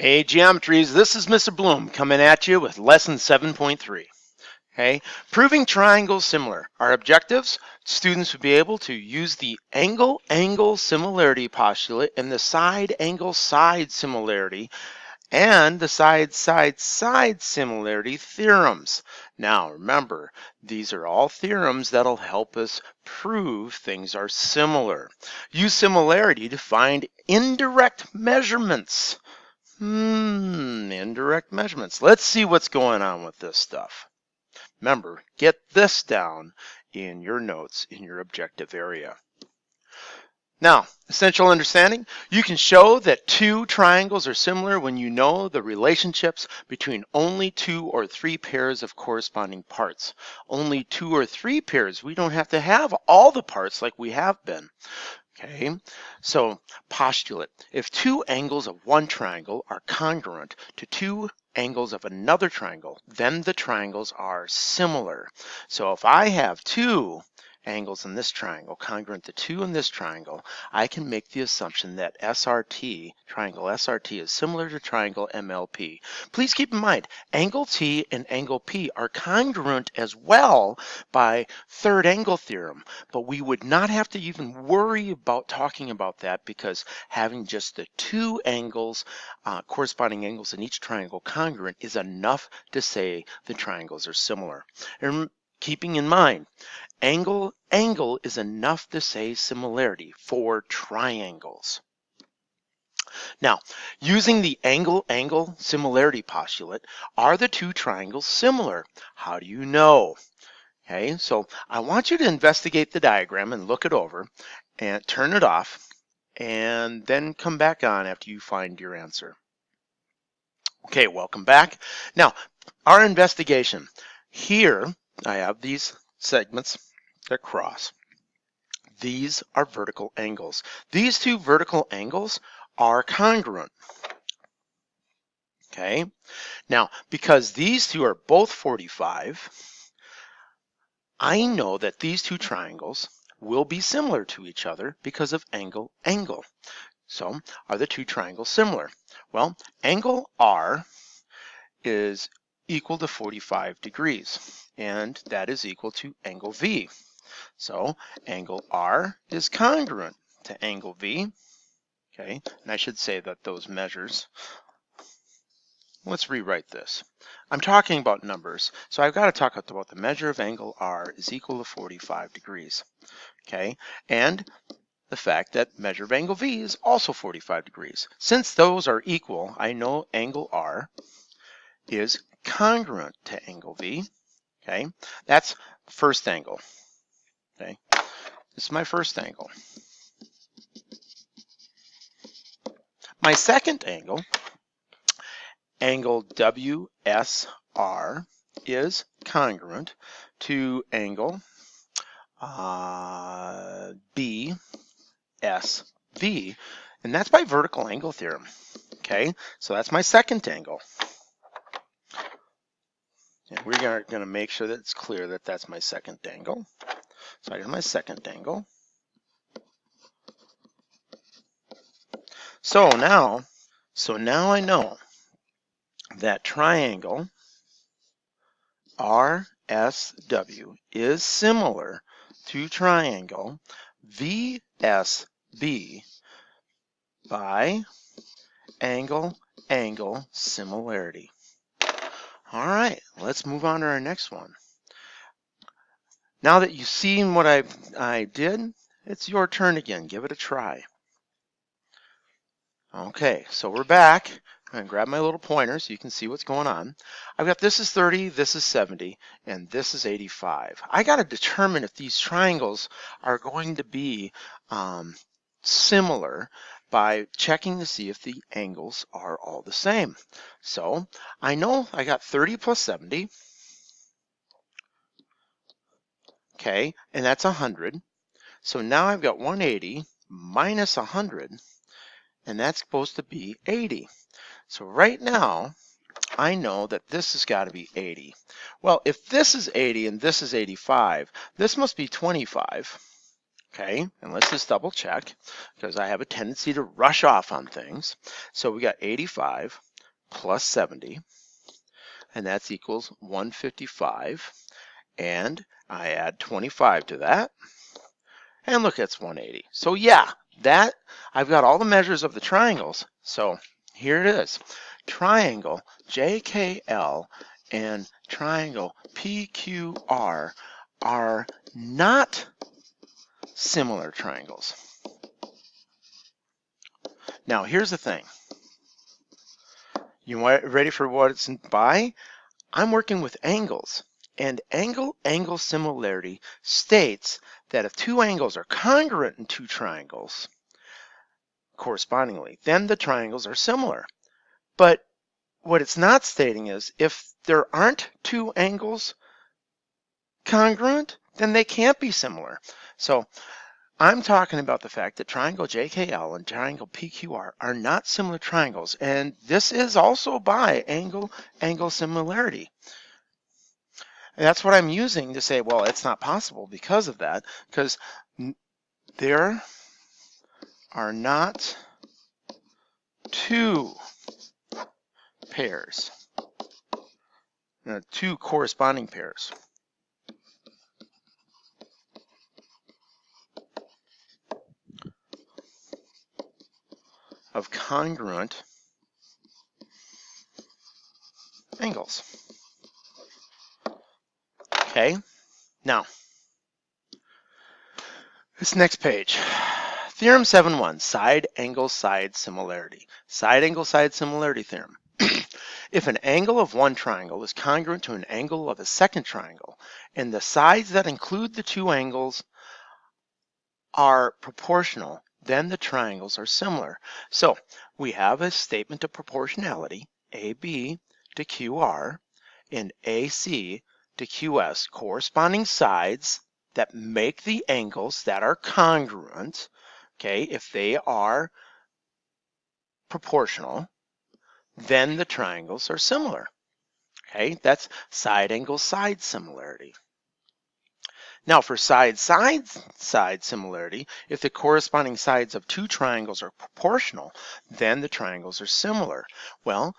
Hey Geometries, this is Mr. Bloom coming at you with lesson 7.3. Okay, proving triangles similar. Our objectives, students would be able to use the angle-angle similarity postulate and the side-angle-side similarity and the side-side-side similarity theorems. Now remember, these are all theorems that'll help us prove things are similar. Use similarity to find indirect measurements. Indirect measurements. Let's see what's going on with this stuff. Remember, get this down in your notes in your objective area. Now, essential understanding, you can show that two triangles are similar when you know the relationships between only 2 or 3 pairs of corresponding parts. Only 2 or 3 pairs. We don't have to have all the parts like we have been. Okay, so postulate. If two angles of one triangle are congruent to two angles of another triangle, then the triangles are similar. So if I have two angles in this triangle congruent to two in this triangle, I can make the assumption that SRT, triangle SRT, is similar to triangle MLP. Please keep in mind, angle T and angle P are congruent as well by third angle theorem, but we would not have to even worry about talking about that because having just the two angles, corresponding angles in each triangle congruent is enough to say the triangles are similar. And keeping in mind, angle is enough to say similarity for triangles. Now, using the angle-angle similarity postulate, are the two triangles similar? How do you know? Okay, so I want you to investigate the diagram and look it over and turn it off and then come back on after you find your answer. Okay, welcome back. Now, our investigation. Here, I have these segments that cross. These are vertical angles. These two vertical angles are congruent. Okay, now because these two are both 45, I know that these two triangles will be similar to each other because of angle-angle. So are the two triangles similar? Well, angle R is equal to 45 degrees, and that is equal to angle V. So angle R is congruent to angle V. Okay, and I should say that those measures, let's rewrite this. I'm talking about numbers, so I've got to talk about the measure of angle R is equal to 45 degrees. Okay, and the fact that measure of angle V is also 45 degrees. Since those are equal, I know angle R is congruent to angle V. Okay, that's first angle. Okay, this is my first angle. My second angle, angle WSR, is congruent to angle BSV, and that's by vertical angle theorem. Okay, so that's my second angle. And we're going to make sure that it's clear that that's my second angle. So I got my second angle. So now I know that triangle RSW is similar to triangle VSB by angle-angle similarity. All right, let's move on to our next one. Now that you've seen what I did, it's your turn again. Give it a try. Okay, so we're back. I'm going to grab my little pointer so you can see what's going on. I've got this is 30, this is 70, and this is 85. I got to determine if these triangles are going to be similar by checking to see if the angles are all the same. So I know I got 30 plus 70. Okay, and that's 100. So now I've got 180 minus 100, and that's supposed to be 80. So right now, I know that this has got to be 80. Well, if this is 80 and this is 85, this must be 25. Okay, and let's just double check because I have a tendency to rush off on things. So we got 85 plus 70, and that's equals 155, and I add 25 to that, and look, it's 180. So yeah, that I've got all the measures of the triangles. So here it is. Triangle JKL and triangle PQR are not similar triangles. Now here's the thing. You ready for what it's by? I'm working with angles, and angle-angle similarity states that if two angles are congruent in two triangles correspondingly, then the triangles are similar. But what it's not stating is if there aren't two angles congruent, then they can't be similar. So I'm talking about the fact that triangle JKL and triangle PQR are not similar triangles, and this is also by angle-angle similarity. And that's what I'm using to say, well, it's not possible because of that, because there are not two pairs, two corresponding pairs of congruent angles. Okay, now this next page, theorem 7.1, side angle side similarity. Side angle side similarity theorem. If an angle of one triangle is congruent to an angle of a second triangle, and the sides that include the two angles are proportional, then the triangles are similar. So we have a statement of proportionality, AB to QR and AC to QS, corresponding sides that make the angles that are congruent, okay, if they are proportional, then the triangles are similar. Okay, that's side angle side similarity. Now for side similarity, if the corresponding sides of two triangles are proportional, then the triangles are similar. Well,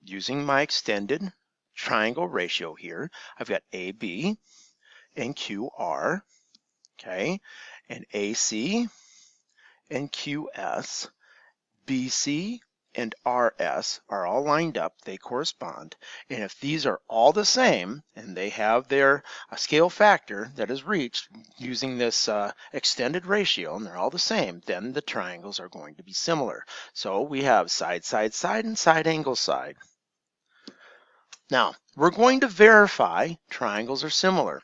using my extended triangle ratio here, I've got AB and QR, okay, and AC and QS, BC and RS are all lined up, they correspond, and if these are all the same and they have their scale factor that is reached using this extended ratio and they're all the same, then the triangles are going to be similar. So we have side side side and side angle side. Now we're going to verify triangles are similar.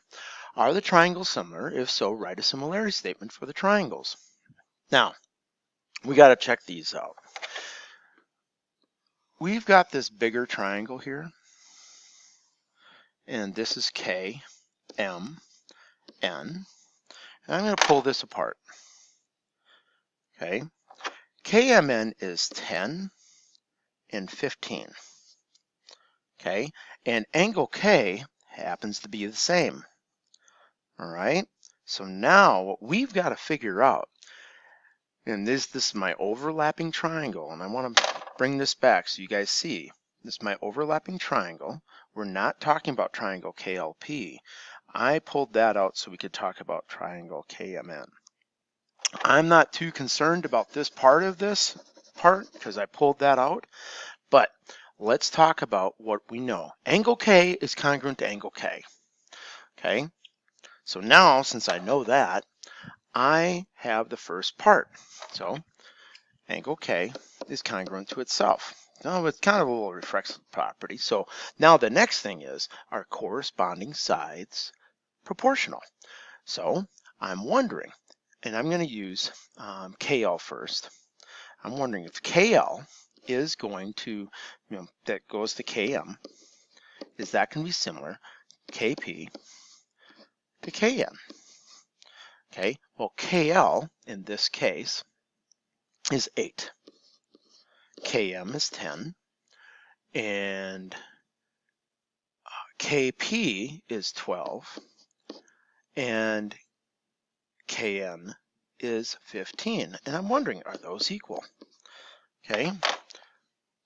Are the triangles similar? If so, write a similarity statement for the triangles. Now we got to check these out. We've got this bigger triangle here, and this is K, M, N, and I'm going to pull this apart. Okay, KMN is 10 and 15. Okay, and angle K happens to be the same. All right, so now what we've got to figure out, and this is my overlapping triangle, and I want to bring this back so you guys see. This is my overlapping triangle. We're not talking about triangle KLP. I pulled that out so we could talk about triangle KMN. I'm not too concerned about this part because I pulled that out, but let's talk about what we know. Angle K is congruent to angle K. Okay, so now since I know that, I have the first part. So angle K is congruent to itself. Now it's kind of a little reflexive property. So now the next thing is, are corresponding sides proportional? So I'm wondering, and I'm going to use KL first. I'm wondering if KL is going to, that goes to KM, is that going to be similar, KP to KN? Okay, well KL in this case is 8. KM is 10, and KP is 12, and KN is 15. And I'm wondering, are those equal? Okay,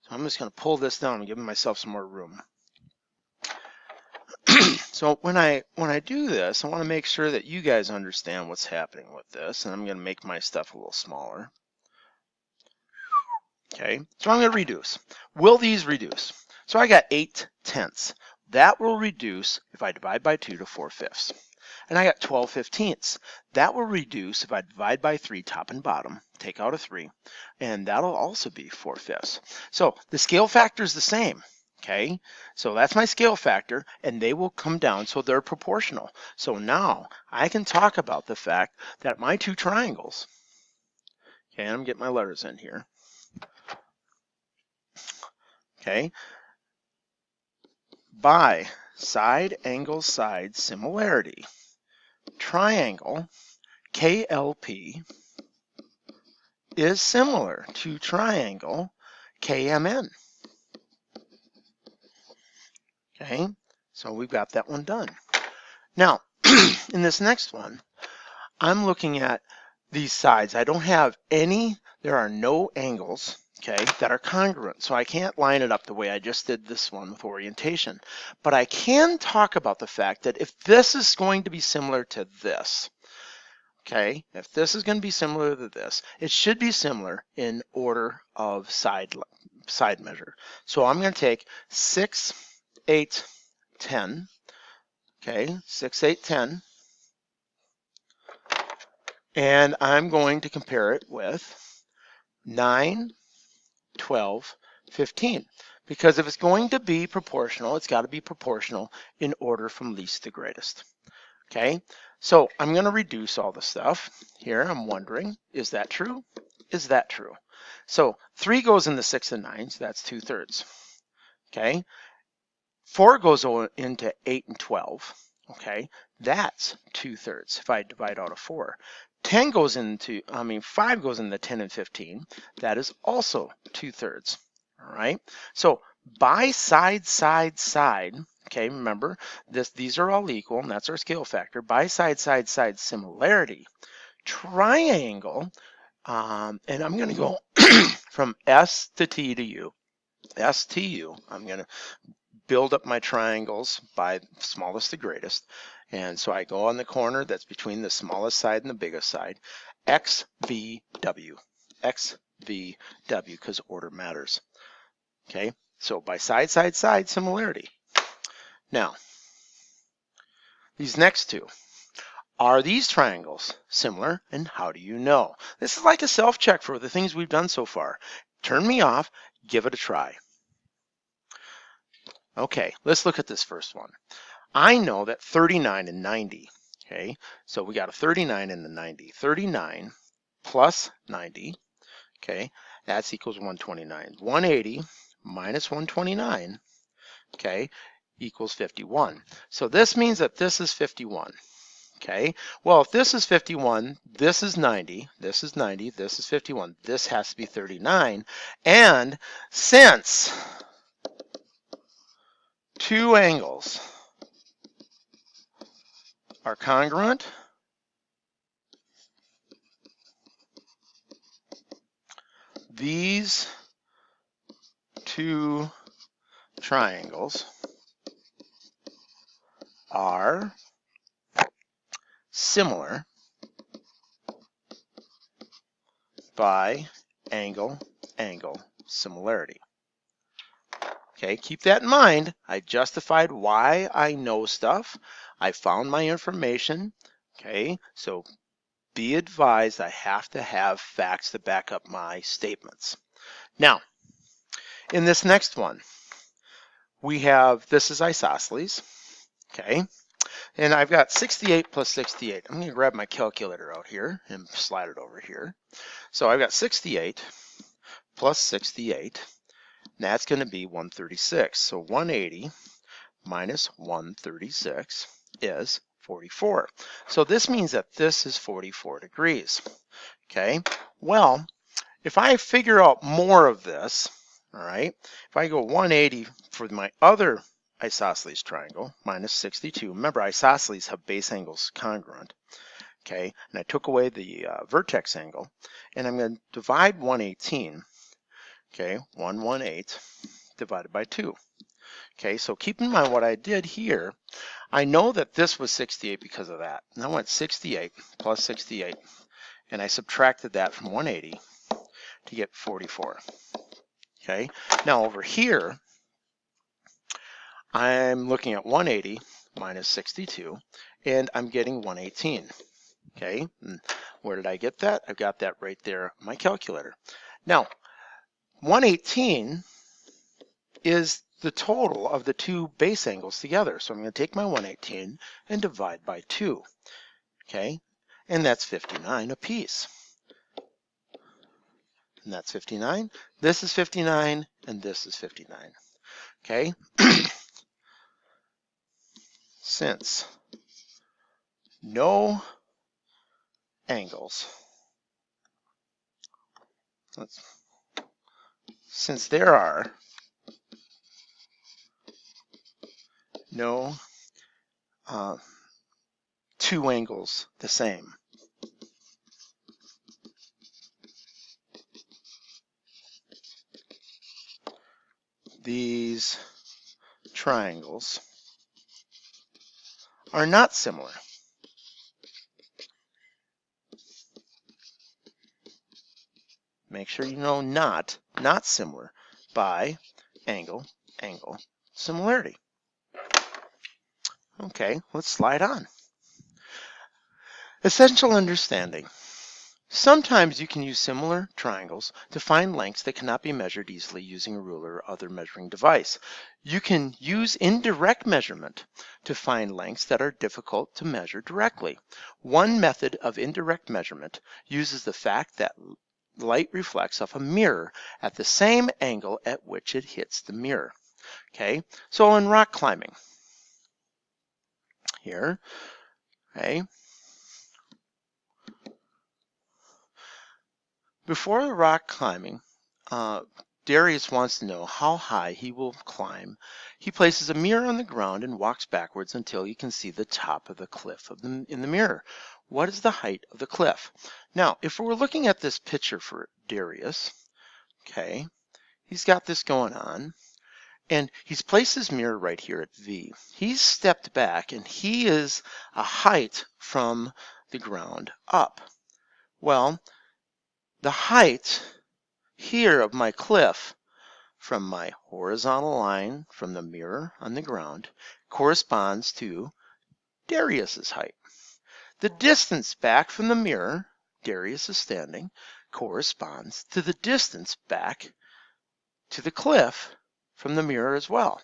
so I'm just going to pull this down and give myself some more room. So when I do this, I want to make sure that you guys understand what's happening with this, and I'm going to make my stuff a little smaller. Okay, so I'm going to reduce. Will these reduce? So I got 8/10. That will reduce if I divide by 2 to 4/5. And I got 12/15. That will reduce if I divide by 3 top and bottom, take out a 3, and that'll also be 4/5. So the scale factor is the same. Okay, so that's my scale factor, and they will come down, so they're proportional. So now I can talk about the fact that my two triangles, okay, I'm getting my letters in here, okay, by side angle side similarity, triangle KLP is similar to triangle KMN. Okay, so we've got that one done. Now, in this next one, I'm looking at these sides. I don't have any, there are no angles, okay, that are congruent. So I can't line it up the way I just did this one with orientation. But I can talk about the fact that if this is going to be similar to this, okay, if this is going to be similar to this, it should be similar in order of side measure. So I'm going to take 6, 8, 10, okay, 6, 8, 10, and I'm going to compare it with 9, 12, 15. Because if it's going to be proportional, it's got to be proportional in order from least to greatest. Okay, so I'm going to reduce all the stuff. Here I'm wondering, is that true? Is that true? So 3 goes in the 6 and 9, so that's 2/3. Okay, 4 goes into 8 and 12. Okay, that's 2/3 if I divide out a 4. 5 goes into 10 and 15. That is also 2/3. All right, so by side, side, side, okay, remember these are all equal, and that's our scale factor. By side, side, side similarity, triangle, and I'm going to go from S to T to U. S to U. I'm going to build up my triangles by smallest to greatest. And so I go on the corner that's between the smallest side and the biggest side. X, V, W. X, V, W, because order matters. Okay, so by side, side, side similarity. Now, these next two. Are these triangles similar, and how do you know? This is like a self-check for the things we've done so far. Turn me off, give it a try. Okay, let's look at this first one. I know that 39 and 90, okay, so we got a 39 and a 90. 39 plus 90, okay, that's equals 129. 180 minus 129, okay, equals 51. So this means that this is 51. Okay, well, if this is 51, this is 90, this is 90, this is 51, this has to be 39. And since two angles are congruent, these two triangles are similar by angle similarity. Okay, keep that in mind. I justified why I know stuff. I found my information. Okay, so be advised I have to have facts to back up my statements. Now, in this next one, we have, this is isosceles. Okay, and I've got 68 plus 68. I'm going to grab my calculator out here and slide it over here. So I've got 68 plus 68. That's going to be 136. So 180 minus 136 is 44. So this means that this is 44 degrees. Okay, well, if I figure out more of this, all right, if I go 180 for my other isosceles triangle minus 62, remember isosceles have base angles congruent, okay, and I took away the vertex angle, and I'm going to divide 118. Okay, 118 divided by 2. Okay, so keep in mind what I did here. I know that this was 68 because of that. And I went 68 plus 68, and I subtracted that from 180 to get 44. Okay, now over here, I'm looking at 180 minus 62, and I'm getting 118. Okay, and where did I get that? I've got that right there on my calculator. Now, 118 is the total of the two base angles together. So I'm going to take my 118 and divide by 2. Okay, and that's 59 apiece. And that's 59. This is 59, and this is 59. Okay, since no angles, since there are no two angles the same, these triangles are not similar. Make sure you know not similar by angle, similarity. Okay, let's slide on. Essential understanding. Sometimes you can use similar triangles to find lengths that cannot be measured easily using a ruler or other measuring device. You can use indirect measurement to find lengths that are difficult to measure directly. One method of indirect measurement uses the fact that light reflects off a mirror at the same angle at which it hits the mirror. Okay, so in rock climbing, here, okay, before the rock climbing, Darius wants to know how high he will climb. He places a mirror on the ground and walks backwards until he can see the top of the cliff in the mirror. What is the height of the cliff? Now, if we're looking at this picture for Darius, okay, he's got this going on, and he's placed his mirror right here at V. He's stepped back, and he is a height from the ground up. Well, the height here of my cliff from my horizontal line from the mirror on the ground corresponds to Darius's height. The distance back from the mirror, Darius is standing, corresponds to the distance back to the cliff from the mirror as well.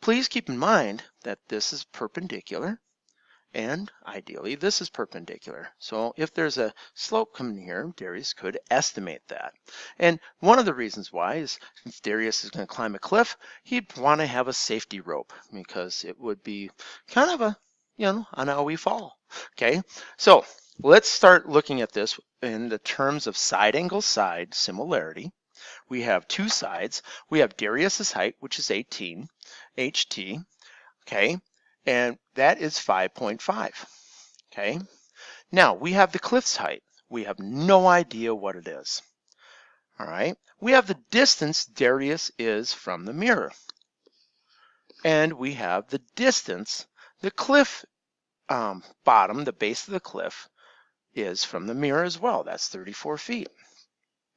Please keep in mind that this is perpendicular, and ideally this is perpendicular. So if there's a slope coming here, Darius could estimate that. And one of the reasons why is if Darius is going to climb a cliff, he'd want to have a safety rope because it would be kind of a, on how we fall. Okay, so let's start looking at this in the terms of side angle side similarity. We have two sides. We have Darius's height, which is 18, HT, okay, and that is 5.5, okay. Now, we have the cliff's height. We have no idea what it is, all right. We have the distance Darius is from the mirror, and we have the distance the cliff bottom, the base of the cliff, is from the mirror as well. That's 34 feet.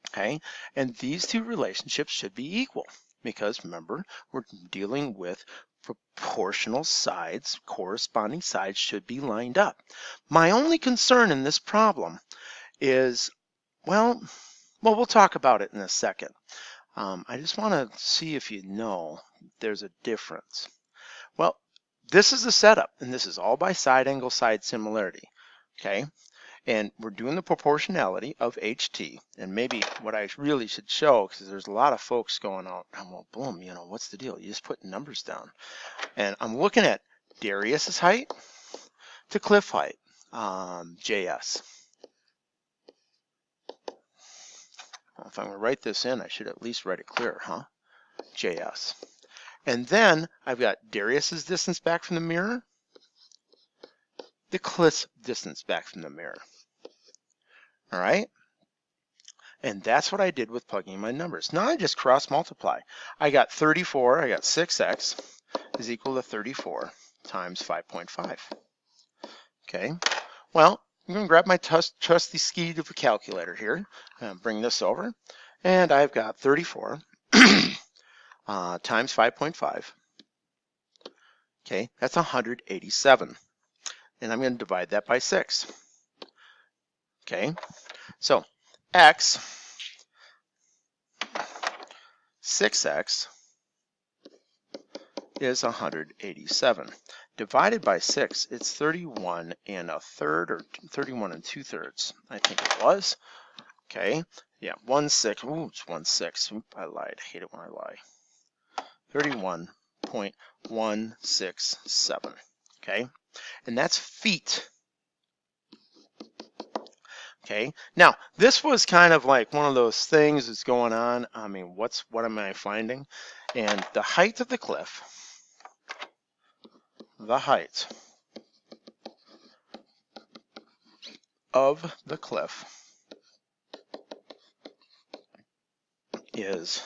Okay, and these two relationships should be equal because remember, we're dealing with proportional sides. Corresponding sides should be lined up. My only concern in this problem is, well, we'll talk about it in a second. I just want to see if you know there's a difference. Well, this is the setup, and this is all by side angle side similarity. Okay, and we're doing the proportionality of HT. And maybe what I really should show, because there's a lot of folks going out, well, boom, what's the deal? You just put numbers down. And I'm looking at Darius's height to cliff height, JS. Well, if I'm going to write this in, I should at least write it clear, huh? JS. And then I've got Darius's distance back from the mirror, the cliff's distance back from the mirror. All right. And that's what I did with plugging in my numbers. Now I just cross multiply. I got 34, I got 6x is equal to 34 times 5.5. Okay, well, I'm going to grab my trusty ski to the calculator here and bring this over. And I've got 34 times 5.5. Okay, that's 187. And I'm going to divide that by 6. Okay, so x, 6x is 187. Divided by 6, it's 31 and a third, or 31 and 2/3, I think it was. Okay, yeah, 1/6. Ooh, it's 1/6. Oop, I lied. I hate it when I lie. 31.167. Okay, and that's feet. Okay, now this was kind of like one of those things that's going on. I mean, what am I finding? And the height of the cliff, is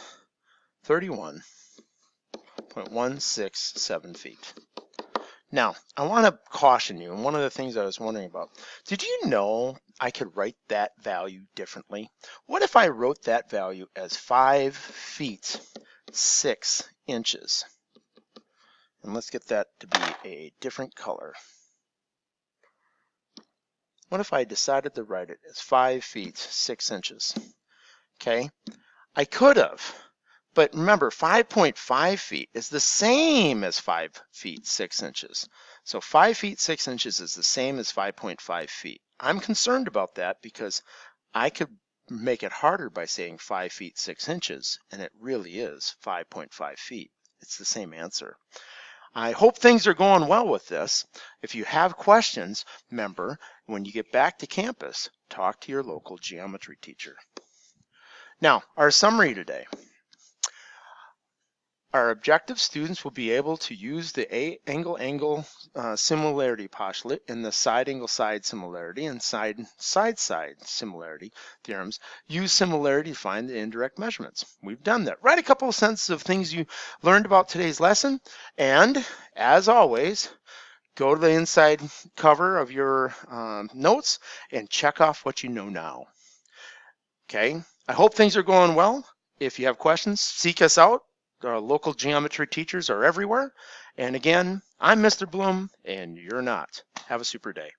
31.167 feet. Now, I want to caution you, and one of the things I was wondering about, did you know I could write that value differently? What if I wrote that value as 5 feet 6 inches? And let's get that to be a different color. What if I decided to write it as 5 feet 6 inches? Okay, I could have, but remember 5.5 feet is the same as 5 feet 6 inches. So 5 feet 6 inches is the same as 5.5 feet. I'm concerned about that because I could make it harder by saying 5 feet 6 inches, and it really is 5.5 feet. It's the same answer. I hope things are going well with this. If you have questions, remember, when you get back to campus, talk to your local geometry teacher. Now, our summary today. Our objective students will be able to use the angle-angle similarity postulate and the side-angle-side similarity and side-side similarity theorems. Use similarity to find the indirect measurements. We've done that. Write a couple of sentences of things you learned about today's lesson. And as always, go to the inside cover of your notes and check off what you know now. Okay, I hope things are going well. If you have questions, seek us out. Our local geometry teachers are everywhere. And again, I'm Mr. Bloom, and you're not. Have a super day.